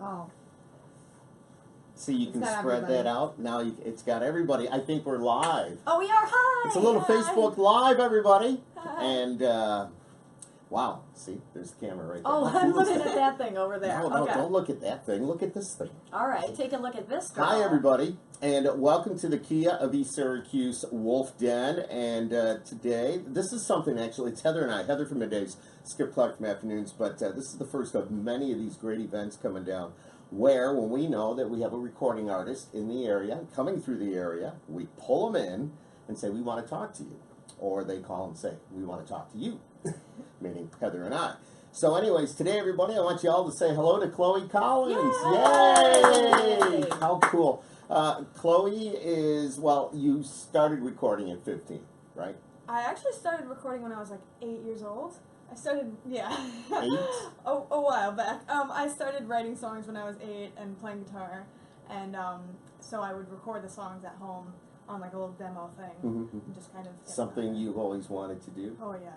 Oh. See, you It's can got spread everybody. that out. Now it's got everybody. I think we're live. Oh, we are. Hi. It's a little Hi. Facebook Live, everybody. Hi. And, wow. See, there's the camera right there. Oh, How I'm cool is looking at that thing over there. No, Okay. don't look at that thing. Look at this thing. All right, take a look at this girl. Hi, everybody, and welcome to the Kia of East Syracuse Wolf Den. And today, this is something actually, it's Heather and I, Heather from Middays, Skip Clark from Afternoons, but this is the first of many of these great events coming down where, when we know that we have a recording artist in the area, coming through the area, we pull them in and say, we want to talk to you. Or they call and say, we want to talk to you, meaning Heather and I. So anyways, today, everybody, I want you all to say hello to Chloe Collins. Yay! Yay! How cool. Chloe is, well, you started recording at 15, right? I actually started recording when I was like 8 years old. I started, yeah. 8? a while back. I started writing songs when I was 8 and playing guitar. And so I would record the songs at home on like a little demo thing. And just kind of get Something you've always wanted to do? Oh yeah,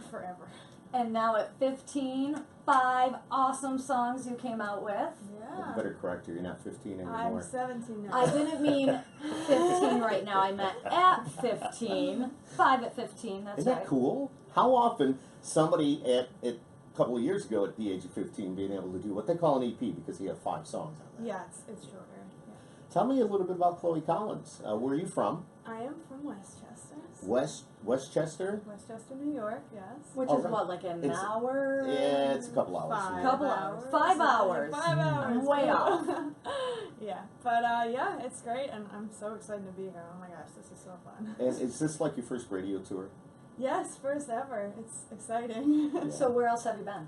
forever. And now at 15, 5 awesome songs you came out with. You Yeah. better correct her, you're not 15 anymore. I'm 17 now. I didn't mean 15 right now. I meant at 15. 5 at 15, that's Isn't right. that cool? How often somebody at a couple of years ago at the age of 15 being able to do what they call an EP because he had 5 songs on that. Yeah, it's shorter. Yeah. Tell me a little bit about Chloe Collins. Where are you from? I am from Westchester. Westchester? Westchester, New York, yes. Which Oh, is right. what, like an It's- hour? Yeah, it's a couple hours. from here. Couple hours. 5 hours. 5 hours. I'm way off. Yeah, but yeah, it's great, and I'm so excited to be here. Oh my gosh, this is so fun. And is this like your first radio tour? Yes, first ever. It's exciting. Yeah. So where else have you been?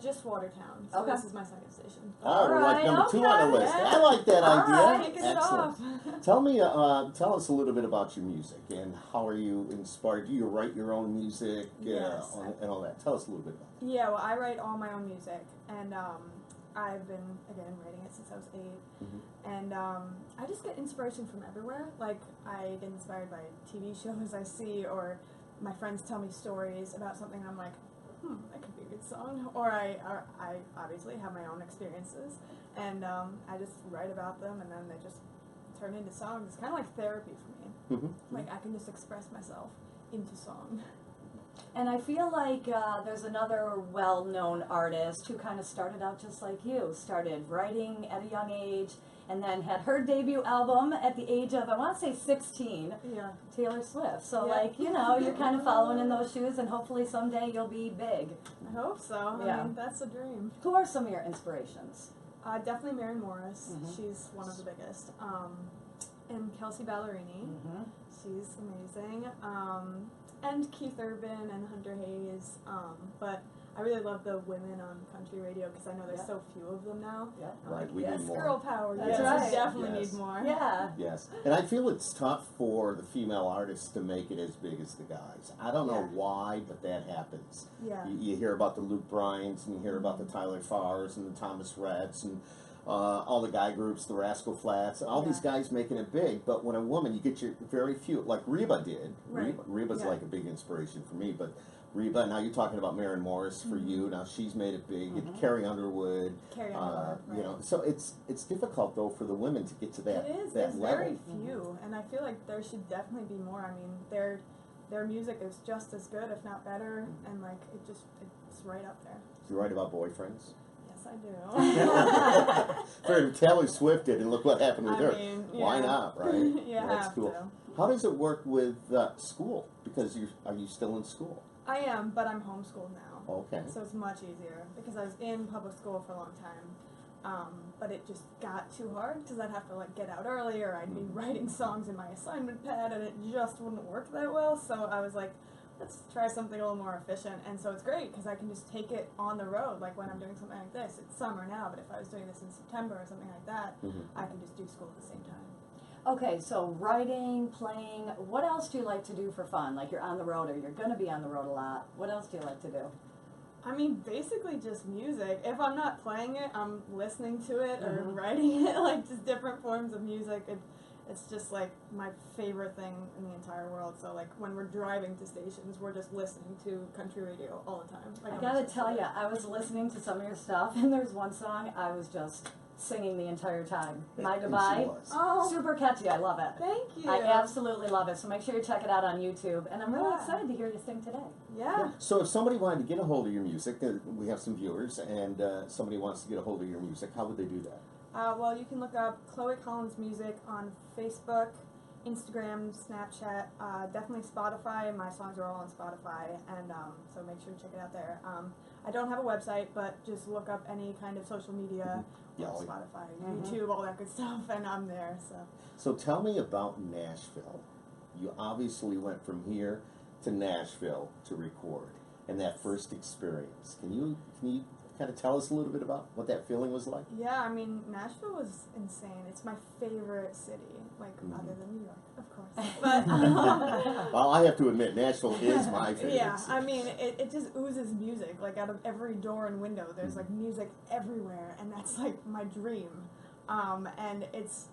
Just Watertown. So Okay. this is my second station. Oh, we're like Alright, number 2 on the okay. list. I like that All idea. right. Kicking it Excellent. off. Tell us a little bit about your music and how are you inspired? Do you write your own music Yes. and all that? Tell us a little bit about it. Yeah, well, I write all my own music, and I've been, again, writing it since I was 8. And I just get inspiration from everywhere. Like, I get inspired by TV shows I see, or my friends tell me stories about something, and I'm like, that could be a good song. Or I obviously have my own experiences, and I just write about them, and then they just turn into songs. It's kind of like therapy for me. Like, I can just express myself into song. And I feel like there's another well-known artist who kind of started out just like you, started writing at a young age, and then had her debut album at the age of, I want to say 16, Yeah. Taylor Swift. So, Yeah. like, you know, you're kind of following in those shoes, and hopefully someday you'll be big. I hope so. Yeah. I mean, that's a dream. Who are some of your inspirations? Definitely Maren Morris. Mhm. She's one of the biggest. And Kelsey Ballerini. She's amazing. And Keith Urban and Hunter Hayes. But I really love the women on country radio because I know there's Yeah. so few of them now. Yeah. I'm Right, like, we yes, need more. girl power. That's Yes, right. we definitely Yes. need more. Yeah. Yes, and I feel it's tough for the female artists to make it as big as the guys. I don't know Yeah. why, but that happens. Yeah. You hear about the Luke Bryans, and you hear about the Tyler Farrs, and the Thomas Rhett's, and all the guy groups, the Rascal Flatts, and all these Yeah. guys making it big. But when a woman, you get your very few, like Reba did. Right. Reba's Yeah. like a big inspiration for me, but Reba, now you're talking about Maren Morris for you, now she's made it big, and Carrie Underwood, Carrie Underwood, you know, so it's difficult though for the women to get to that, It is. that There's level. very few, and I feel like there should definitely be more. I mean, their music is just as good, if not better, and like it's right up there. You write about boyfriends? Yes, I do. For Taylor Swift did, and look what happened with I her. mean, Why yeah. not, right? Yeah, That's have cool. to. How does it work with school? Because are you still in school? I am, but I'm homeschooled now. Okay. So it's much easier because I was in public school for a long time, but it just got too hard because I'd have to like get out early or I'd be writing songs in my assignment pad and it just wouldn't work that well. So I was like, let's try something a little more efficient. And so it's great because I can just take it on the road. Like when I'm doing something like this, it's summer now, but if I was doing this in September or something like that, I can just do school at the same time. Okay, so writing, playing, what else do you like to do for fun? Like you're on the road or you're going to be on the road a lot. What else do you like to do? I mean, basically just music. If I'm not playing it, I'm listening to it or writing it, like just different forms of music. it's just like my favorite thing in the entire world. So like when we're driving to stations, we're just listening to country radio all the time. Like, I gotta tell you, I was listening to some of your stuff, and there's one song I was just singing the entire time. My And she Goodbye. was. Oh, Super catchy. I love it. thank you. I absolutely love it. So make sure you check it out on YouTube. And I'm really Yeah. excited to hear you sing today. Yeah. So if somebody wanted to get a hold of your music, we have some viewers, and somebody wants to get a hold of your music, how would they do that? Well, you can look up Chloe Collins Music on Facebook, Instagram, Snapchat, definitely Spotify. My songs are all on Spotify, and so make sure to check it out there. I don't have a website, but just look up any kind of social media, Yeah, or oh, yeah. Spotify, Mhm. YouTube, all that good stuff, and I'm there. So So tell me about Nashville. You obviously went from here to Nashville to record, and that first experience. Can you kind of tell us a little bit about what that feeling was like? yeah, I mean Nashville was insane. It's my favorite city, like Mhm. other than New York, of course. But Well, I have to admit, Nashville is my favorite. yeah, city. I mean, it just oozes music. Like out of every door and window, there's like music everywhere, and that's like my dream. And it's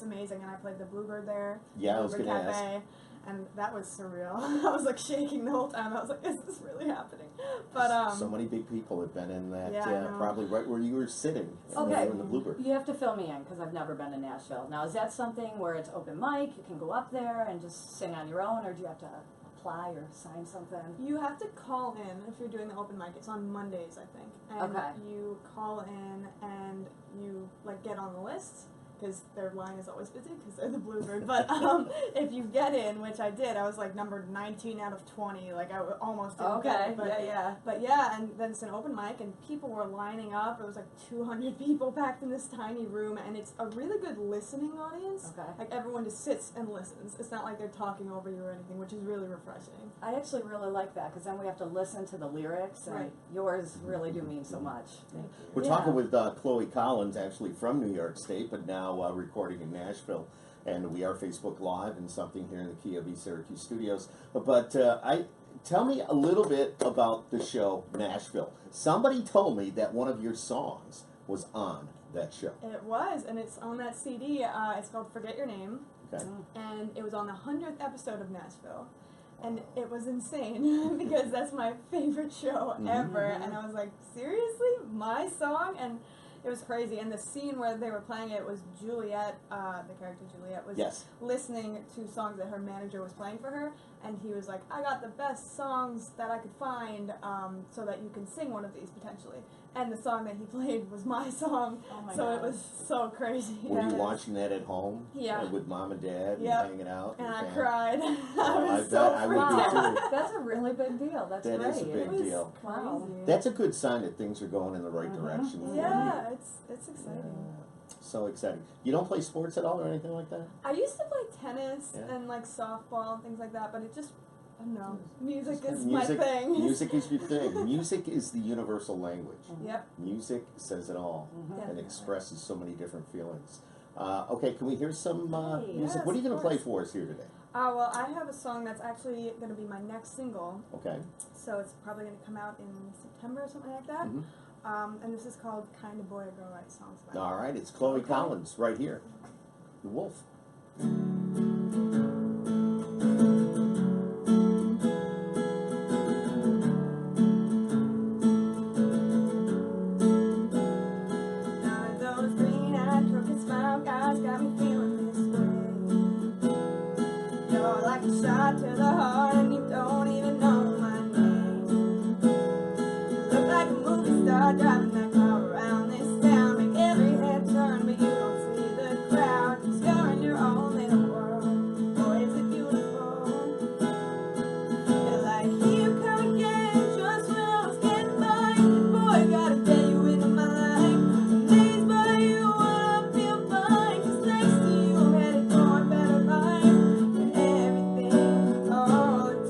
amazing. And I played the Bluebird there. Yeah, I was Bluebird gonna ask. Cafe, and that was surreal. I was like shaking the whole time. I was like, is this really happening? But So many big people have been in that, Yeah, I know. probably right where you were sitting when you Okay. were in the Bluebird. You have to fill me in because I've never been to Nashville. Now, is that something where it's open mic? You can go up there and just sing on your own, or do you have to apply or sign something? you have to call in if you're doing the open mic. It's on Mondays, I think. And Okay. you call in and you like get on the list, because their line is always busy because they're the Bluebird. But if you get in, which I did, I was like number 19 out of 20. Like I almost didn't get Okay, it. But, yeah. But yeah, and then it's an open mic, and people were lining up. It was like 200 people packed in this tiny room, and it's a really good listening audience. Okay. Like everyone just sits and listens. It's not like they're talking over you or anything, which is really refreshing. I actually really like that because then we have to listen to the lyrics, and Right. yours really do mean so much. Thank you. We're Yeah. talking with Chloe Collins, actually from New York State, but now recording in Nashville. And we are Facebook Live and something here in the Kia V Syracuse studios. But tell me a little bit about the show Nashville. Somebody told me that one of your songs was on that show. It was, and it's on that CD. It's called Forget Your Name. Okay. And it was on the 100th episode of Nashville, and it was insane because that's my favorite show ever. And I was like, seriously, my song? And it was crazy. And the scene where they were playing it was Juliet, the character Juliet, was Yes. listening to songs that her manager was playing for her, and he was like, I got the best songs that I could find, so that you can sing one of these potentially. And the song that he played was my song. Oh my So gosh. it was so crazy. Were Yeah, you it watching that at home? Yeah. With mom and dad and Yep. hanging out? And I family? cried. Oh, I I was bet so I would freaked be out. too. That's a really big deal. That's That great. is a big It was deal. Wow. crazy. That's a good sign that things are going in the right direction. for you. Yeah, it's exciting. Yeah. So exciting. You don't play sports at all or anything like that? I used to play tennis Yeah. and like softball and things like that, but it just, I don't know. Music Just is music, my thing. Music is your thing. Music is the universal language. Yep. Music says it all and Definitely. expresses so many different feelings. Okay, can we hear some Hey, music? yes, What are you going of to play course. for us here today? Well, I have a song that's actually going to be my next single, Okay. so it's probably going to come out in September or something like that. Mhm. And this is called Kind of Boy a Girl Writes Songs About. All right, it's Chloe Okay. Collins right here. The Wolf. None of those green-eyed, crooked smile guys got me feeling this way. You're like a shot to the heart and you don't even know my name. You look like a movie star driving that car around this town. Make every head turn but you don't see the crowd. 'Cause you're in your own little world. Boy, is it beautiful. You're like, here you come again, just when I was getting by. Boy, gotta get you into my life. Amazed by you, I feel fine. 'Cause thanks to you, I'm headed for a better life. You're everything all the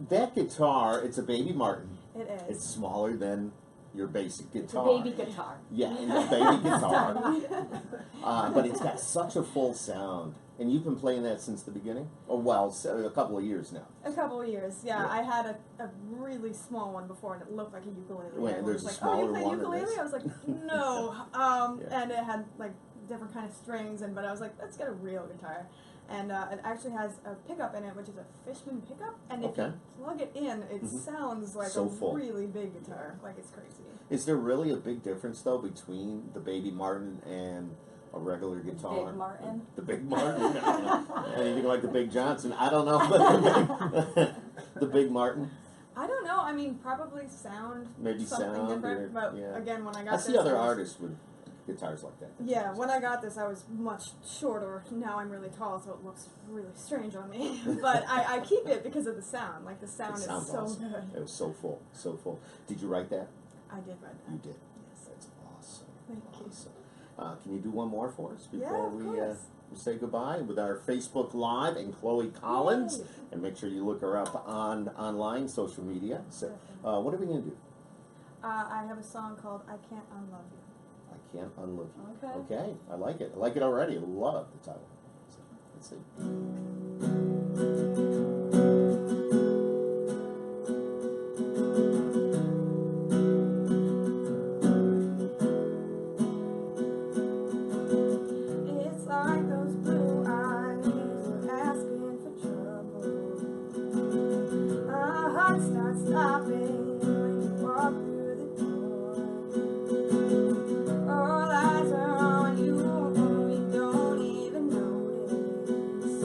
That guitar, it's a Baby Martin. It is. It's smaller than your basic It's a guitar. baby guitar. Yeah, it's a baby guitar. But it's got such a full sound. And you've been playing that since the beginning? Oh, well, a couple of years now. A couple of years, yeah. Yeah. I had a really small one before, and it looked like a ukulele. Wait, Everyone there's was a like, "Oh, you smaller play one than ukulele?" this? I was like, "No." Yeah. And it had like different kind of strings, but I was like, "Let's get a real guitar." And it actually has a pickup in it, which is a Fishman pickup. And if Okay. you plug it in, it Mhm. sounds like So a full. really big guitar. Like, it's crazy. Is there really a big difference, though, between the Baby Martin and a regular guitar? Big Martin. The Big Martin? Anything like the Big Johnson? I don't know. But the Big Martin? I don't know. I mean, probably sound Maybe something sound different. or- But yeah. again, when I got I this, see other I was- artists with guitars like that. Yeah, when I got this, I was much shorter. Now I'm really tall, so it looks really strange on me. But I keep it because of the sound. Like, the sound It is sounds so awesome. good. It was so full, so full. Did you write that? I did write that. You did. Yes. That's awesome. Thank you. Awesome. Can you do one more for us Yeah, before of we course. say goodbye with our Facebook Live and Chloe Collins? Yay. And make sure you look her up on online social media. So, what are we gonna do? I have a song called "I Can't Unlove You." I can't unlive you. Okay. Okay, I like it. I like it already. I love the title. So, let's see. It's like those blue eyes are asking for trouble. My heart starts stopping when you walk through the door. All eyes are on you, you don't even notice.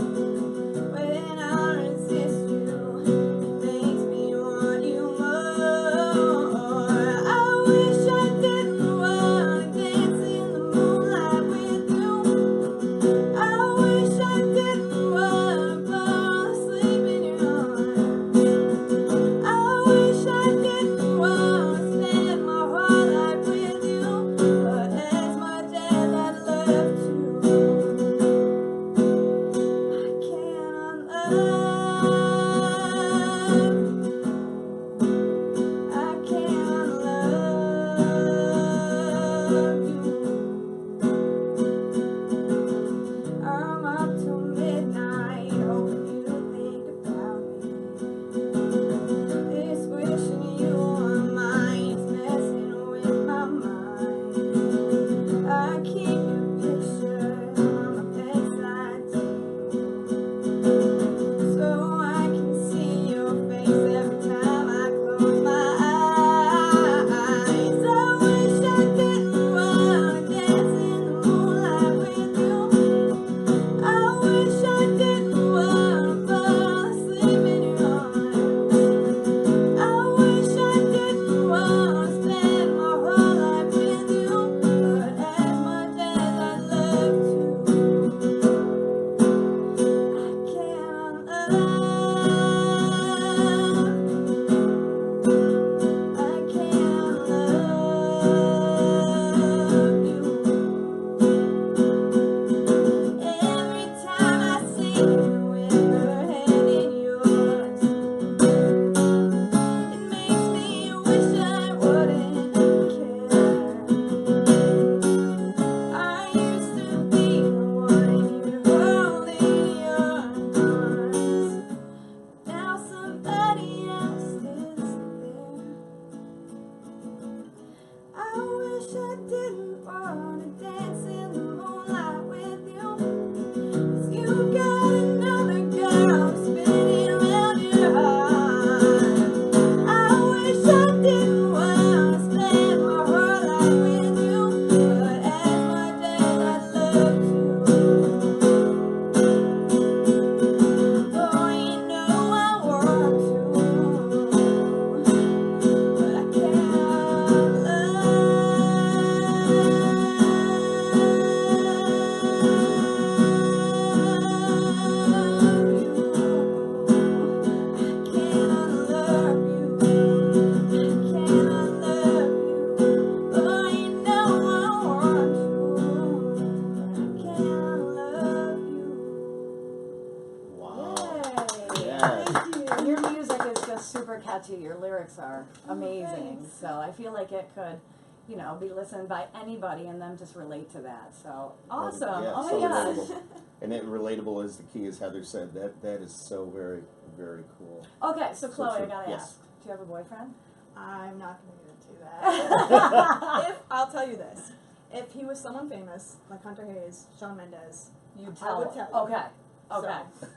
Your lyrics are amazing. thanks. So I feel like it could, you know, be listened by anybody and them just relate to that. So awesome. Yeah, Oh so my gosh. relatable. And it relatable is the key, as Heather said. That is so very, very cool. Okay, so Chloe, true. I gotta Yes. ask. Do you have a boyfriend? I'm not gonna get into that. If I'll tell you this, if he was someone famous like Hunter Hayes, Shawn Mendes, You I tell would her. tell you. Okay. Okay.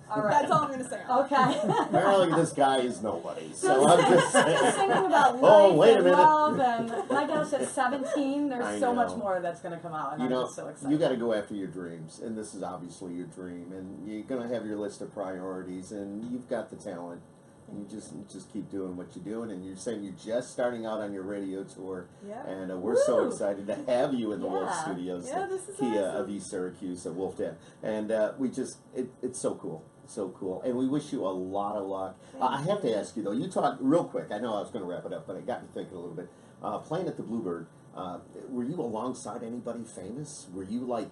All right. That's all I'm gonna say. on it. Okay. Apparently, this guy is nobody. So I'm just saying. Singing about life Oh, wait a and minute. love and my gosh, at 17, there's I so much know. more that's gonna come out, and You I'm know, just so excited. you got to go after your dreams, and this is obviously your dream, and you're gonna have your list of priorities, and you've got the talent. And you just keep doing what you're doing, and you're saying you're just starting out on your radio tour, Yeah. and we're so Woo! excited to have you in the Wolf Yeah. Studios, Yeah, the this is Kia awesome. of East Syracuse at Wolf Den, and it's so cool. So cool, and we wish you a lot of luck. I have to ask you though. You talked real quick. I know I was going to wrap it up, but it got me thinking a little bit. Playing at the Bluebird, were you alongside anybody famous? Were you like,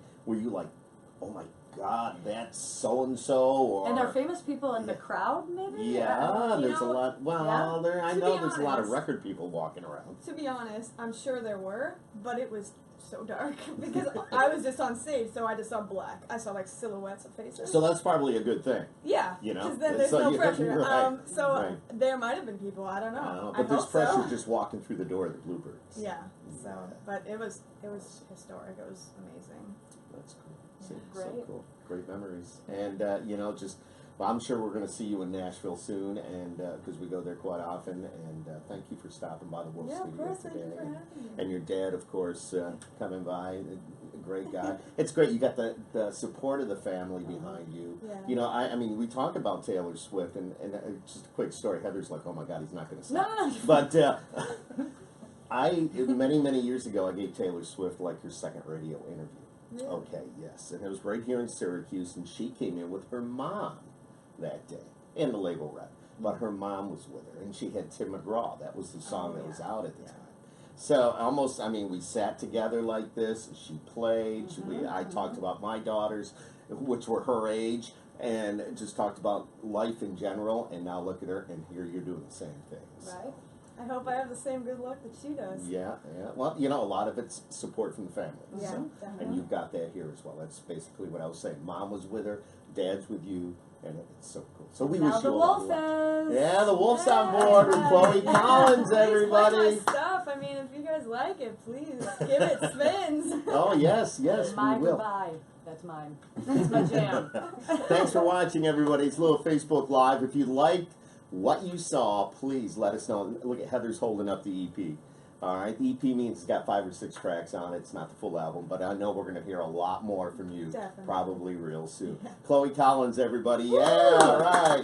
oh my God, that's so and so? Or And are famous people in the crowd, maybe? yeah, You there's a know, lot. Well, yeah. there I To know be there's a lot of honest- record people walking around. To be honest, I'm sure there were, but it was so dark because I was just on stage, so I just saw black. I saw like silhouettes of faces. So that's probably a good thing. Yeah, You know, because then there's so no you- pressure. right, So right. there might have been people. I don't know. But I there's hope pressure so. just walking through the door of the Bluebirds. Yeah. So, Yeah. but it was historic. It was amazing. That's cool. So Great. cool. Great memories. And, well, I'm sure we're going to see you in Nashville soon, and because we go there quite often. And thank you for stopping by the Wolf Yeah, of Studio course. today. Thank you for having me. And your dad, of course, coming by. A great guy. It's great. You got the support of the family behind you. Yeah. You know, I mean, we talk about Taylor Swift, and just a quick story. Heather's like, oh my God, he's not going to stop. No. But many years ago, I gave Taylor Swift like her second radio interview. Yeah. Okay, yes, and it was right here in Syracuse, and she came in with her mom that day, and the label rep. But her mom was with her, and she had Tim McGraw. That was the song Oh, that yeah. was out at the Yeah. time. So we sat together like this. She played. I talked about my daughters, which were her age, and just talked about life in general. And now look at her, and here you're doing the same things. Right? I hope I have the same good luck that she does. Yeah, yeah. Well, you know, a lot of it's support from the family. Yeah, So, definitely. and you've got that here as well. That's basically what I was saying. Mom was with her, Dad's with you, and it's so cool. So we Now wish the you a lot Wolf of luck. is. Yeah, the Wolf's on Yeah. board with Chloe Collins, Please play everybody. my stuff. I mean, if you guys like it, please give it spins. Oh, yes, My we will. goodbye. That's mine. That's my jam. Thanks for watching, everybody. It's a little Facebook Live. If you liked what you saw, please let us know. Look at Heather's holding up the EP. All right, the EP means it's got 5 or 6 tracks on it. It's not the full album, but I know we're going to hear a lot more from you, Definitely. probably real soon. Yeah. Chloe Collins, everybody. Yeah, all right.